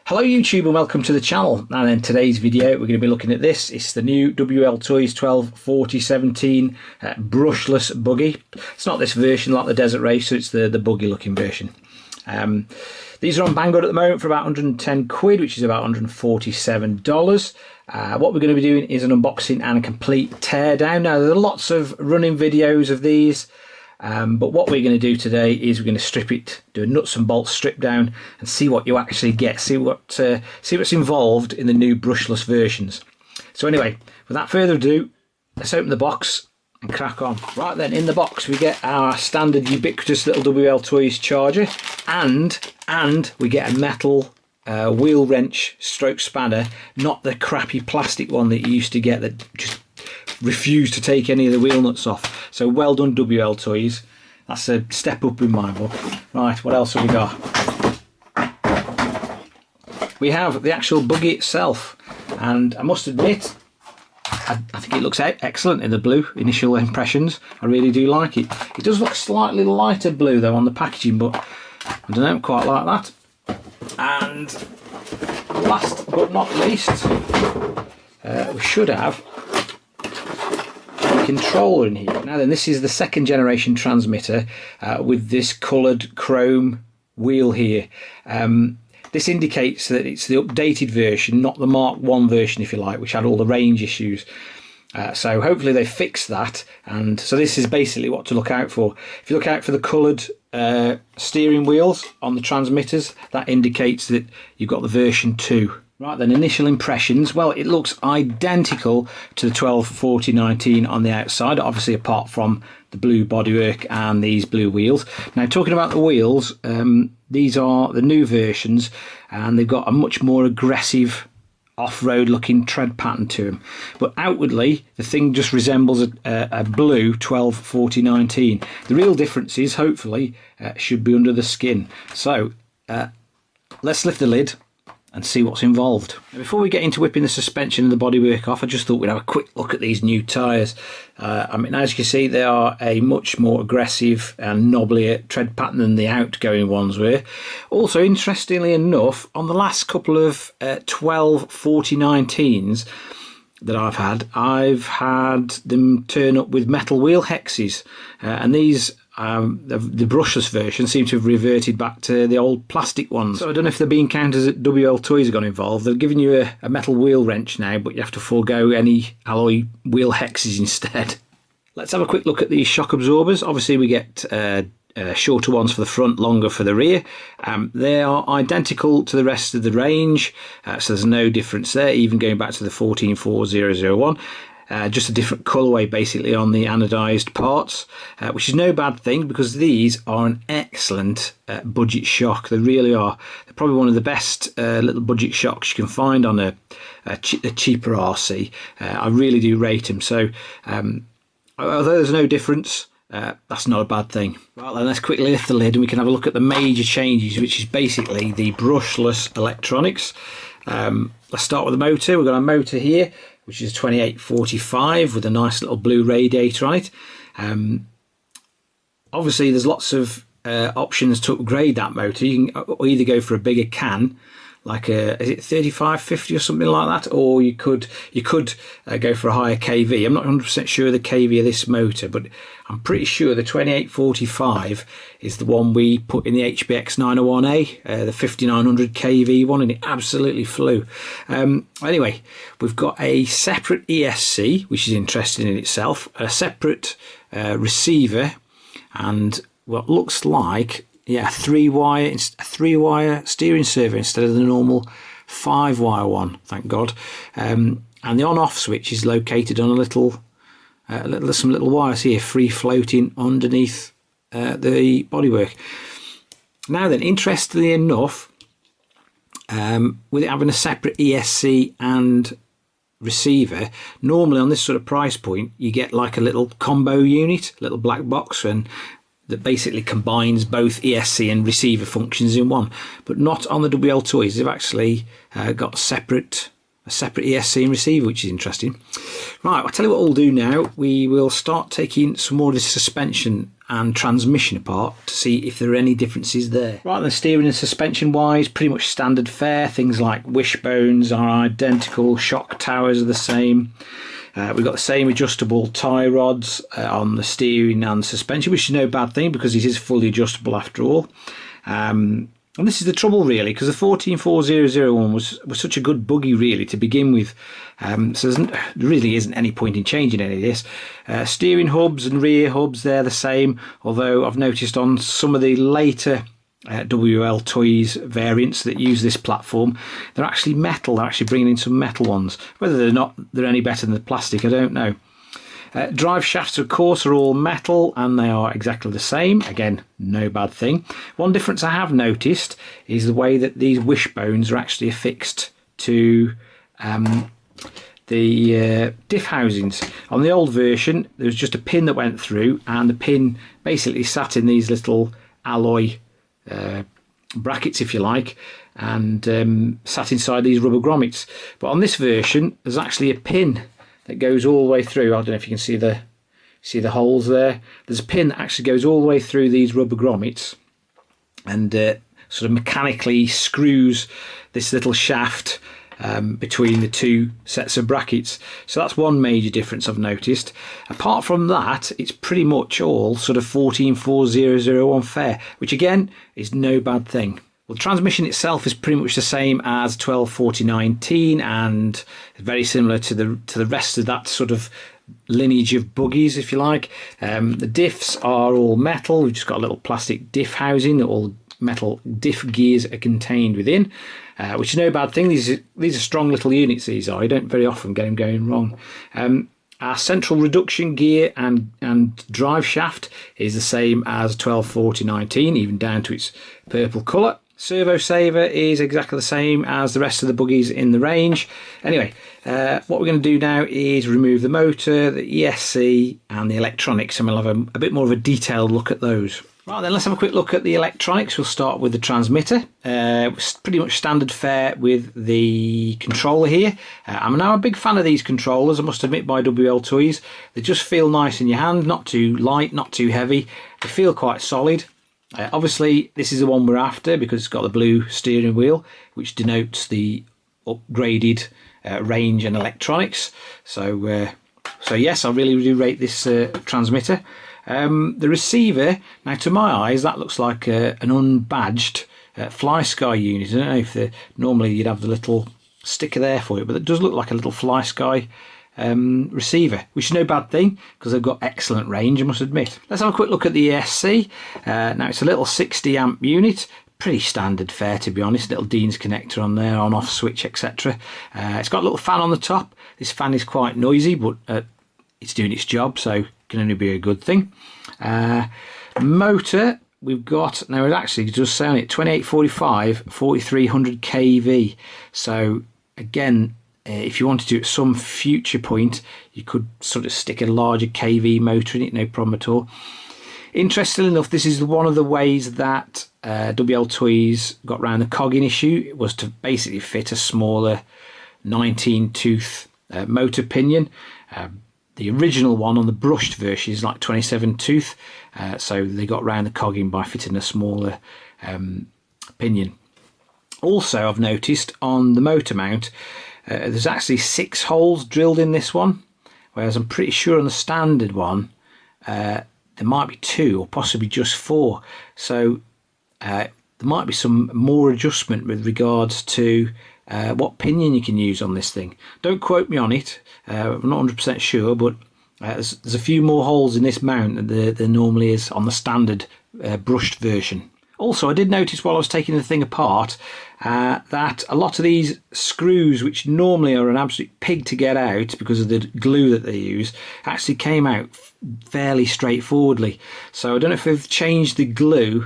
Hello YouTube and welcome to the channel. Now in today's video we're going to be looking at this. It's the new Wltoys 124017 brushless buggy. It's not this version like the Desert Racer, it's the buggy looking version. These are on Banggood at the moment for about 110 quid, which is about $147. What we're going to be doing is an unboxing and a complete teardown. Now there are lots of running videos of these. But what we're going to do today is we're going to strip it, do a nuts and bolts strip down, and see what you actually get. See what's involved in the new brushless versions. So anyway, without further ado, let's open the box and crack on. Right then, in the box we get our standard ubiquitous little Wltoys charger, and we get a metal wheel wrench stroke spanner, not the crappy plastic one that you used to get that just refused to take any of the wheel nuts off. So well done Wltoys, that's a step up in my book. Right, what else have we got? We have the actual buggy itself, and I must admit I think it looks excellent in the blue. Initial impressions, I really do like it. It does look slightly lighter blue though on the packaging, but I don't know, quite like that. And last but not least, we should have controller in here. Now then, this is the second generation transmitter with this coloured chrome wheel here. This indicates that it's the updated version, not the Mark 1 version if you like, which had all the range issues. So hopefully they fixed that, and so this is basically what to look out for. If you look out for the coloured steering wheels on the transmitters, that indicates that you've got the version 2. Right then, initial impressions. Well, it looks identical to the 124019 on the outside, obviously apart from the blue bodywork and these blue wheels. Now, talking about the wheels, these are the new versions, and they've got a much more aggressive off-road looking tread pattern to them. But outwardly, the thing just resembles a blue 124019. The real differences, hopefully, should be under the skin. So, let's lift the lid and see what's involved. Now, before we get into whipping the suspension and the bodywork off, I just thought we'd have a quick look at these new tyres. I mean, as you can see, they are a much more aggressive and knobblier tread pattern than the outgoing ones were. Also, interestingly enough, on the last couple of 124019s that I've had them turn up with metal wheel hexes, and these the brushless version seem to have reverted back to the old plastic ones. So I don't know if they're being counted as Wltoys have gone involved. They've given you a metal wheel wrench now, but you have to forego any alloy wheel hexes instead. Let's have a quick look at these shock absorbers. Obviously we get shorter ones for the front, longer for the rear. They are identical to the rest of the range, so there's no difference there, even going back to the 144001. Just a different colourway basically on the anodised parts, which is no bad thing because these are an excellent budget shock. They really are. They're probably one of the best little budget shocks you can find on a cheaper RC. I really do rate them. So although there's no difference, that's not a bad thing. Well then, let's quickly lift the lid and we can have a look at the major changes, which is basically the brushless electronics. Let's start with the motor. We've got a motor here, which is 2845 with a nice little blue radiator on it. Obviously there's lots of options to upgrade that motor. You can either go for a bigger can, like is it 3550 or something like that, or you could go for a higher kV. I'm not 100% sure of the kV of this motor, but I'm pretty sure the 2845 is the one we put in the HBX 901A, the 5900 kV one, and it absolutely flew. Anyway, we've got a separate ESC, which is interesting in itself, a separate receiver, and what looks like a three-wire steering servo instead of the normal 5-wire one, thank God. And the on-off switch is located on some little wires here, free floating underneath the bodywork. Now then, interestingly enough, with it having a separate ESC and receiver, normally on this sort of price point you get like a little combo unit, little black box, and that basically combines both ESC and receiver functions in one, but not on the Wltoys. They've actually got a separate ESC and receiver, which is interesting. Right, I'll tell you what we'll do now. We will start taking some more of this suspension and transmission apart to see if there are any differences there. Right, the steering and suspension wise, pretty much standard fare. Things like wishbones are identical, shock towers are the same. We've got the same adjustable tie rods on the steering and suspension, which is no bad thing because it is fully adjustable after all. And this is the trouble really, because the 14400 was such a good buggy really to begin with. So there really isn't any point in changing any of this. Steering hubs and rear hubs, they're the same, although I've noticed on some of the later Wltoys variants that use this platform, they're actually metal. They're actually bringing in some metal ones. Whether they're any better than the plastic, I don't know. Drive shafts, of course, are all metal and they are exactly the same. Again, no bad thing. One difference I have noticed is the way that these wishbones are actually affixed to the diff housings. On the old version, there was just a pin that went through, and the pin basically sat in these little alloy brackets, if you like, and sat inside these rubber grommets. But on this version, there's actually a pin that goes all the way through. I don't know if you can see the holes there. There's a pin that actually goes all the way through these rubber grommets and sort of mechanically screws this little shaft between the two sets of brackets. So that's one major difference I've noticed. Apart from that, it's pretty much all sort of 14400 fare, which again is no bad thing. Well, the transmission itself is pretty much the same as 124019 and very similar to the rest of that sort of lineage of buggies, if you like. The diffs are all metal. We've just got a little plastic diff housing that all metal diff gears are contained within, which is no bad thing. These are strong little units, these are. You don't very often get them going wrong. Our central reduction gear and drive shaft is the same as 124019, even down to its purple colour. Servo saver is exactly the same as the rest of the buggies in the range. Anyway, what we're going to do now is remove the motor, the ESC and the electronics, and we'll have a bit more of a detailed look at those. Right then, let's have a quick look at the electronics. We'll start with the transmitter. Pretty much standard fare with the controller here. I'm now a big fan of these controllers, I must admit, by Wltoys. They just feel nice in your hand, not too light, not too heavy. They feel quite solid. Obviously this is the one we're after because it's got the blue steering wheel, which denotes the upgraded range and electronics. So yes, I really do rate this transmitter. The receiver, now to my eyes that looks like an unbadged Flysky unit. I don't know if normally you'd have the little sticker there for it, but it does look like a little Flysky receiver, which is no bad thing because they've got excellent range, I must admit. Let's have a quick look at the ESC. Now it's a little 60 amp unit, pretty standard fare to be honest. Little Dean's connector on there, on off switch, etc. It's got a little fan on the top. This fan is quite noisy, but it's doing its job, so can only be a good thing. Motor, we've got, now it actually does say on it 2845 4300 kV. So again, if you wanted to at some future point, you could sort of stick a larger kV motor in it, no problem at all. Interestingly enough, this is one of the ways that Wltoys got around the cogging issue. It was to basically fit a smaller 19-tooth motor pinion. The original one on the brushed version is like 27 tooth, so they got around the cogging by fitting a smaller pinion. Also, I've noticed on the motor mount, there's actually 6 holes drilled in this one, whereas I'm pretty sure on the standard one there might be 2 or possibly just 4. So there might be some more adjustment with regards to what pinion you can use on this thing. Don't quote me on it, I'm not 100% sure, but there's a few more holes in this mount than there normally is on the standard brushed version. Also, I did notice while I was taking the thing apart that a lot of these screws, which normally are an absolute pig to get out because of the glue that they use, actually came out fairly straightforwardly. So I don't know if they've changed the glue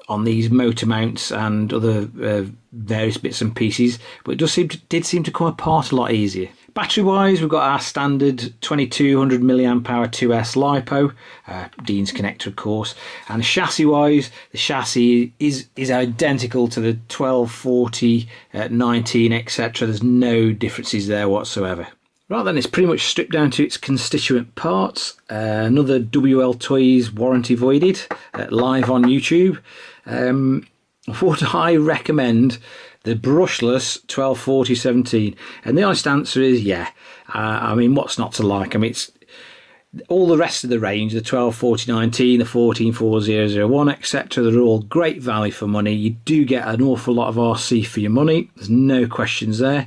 on these motor mounts and other various bits and pieces, but it did seem to come apart a lot easier. Battery wise, we've got our standard 2200 mAh 2S LiPo, Dean's connector of course, and chassis wise, the chassis is identical to the 1240 19 etc. There's no differences there whatsoever. Right then, it's pretty much stripped down to its constituent parts. Another Wltoys warranty voided, live on YouTube. Would I recommend the Brushless 1240-17? And the honest answer is yeah. I mean, what's not to like? I mean, it's all the rest of the range, the 1240-19, the 144001, etc. They're all great value for money. You do get an awful lot of RC for your money. There's no questions there.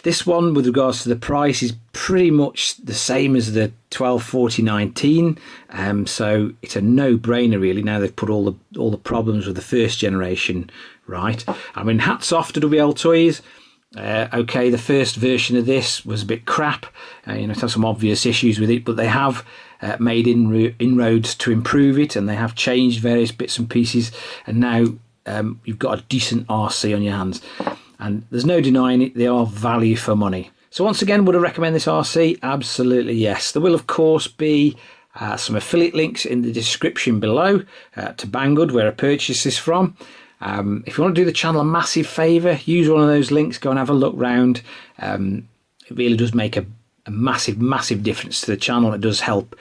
This one, with regards to the price, is pretty much the same as the 1240-19, so it's a no-brainer really. Now they've put all the problems with the first generation right. I mean, hats off to Wltoys. Okay, the first version of this was a bit crap. You know, it has some obvious issues with it, but they have made inroads to improve it, and they have changed various bits and pieces, and now you've got a decent RC on your hands. And there's no denying it, they are value for money. So once again, would I recommend this RC? Absolutely yes. There will of course be some affiliate links in the description below to Banggood, where I purchased this from. If you want to do the channel a massive favour, use one of those links, go and have a look round. It really does make a massive difference to the channel. It does help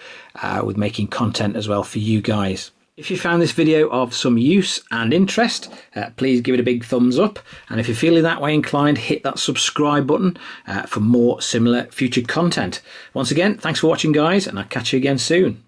with making content as well for you guys. If you found this video of some use and interest, please give it a big thumbs up, and if you're feeling that way inclined, hit that subscribe button for more similar future content. Once again, thanks for watching guys, and I'll catch you again soon.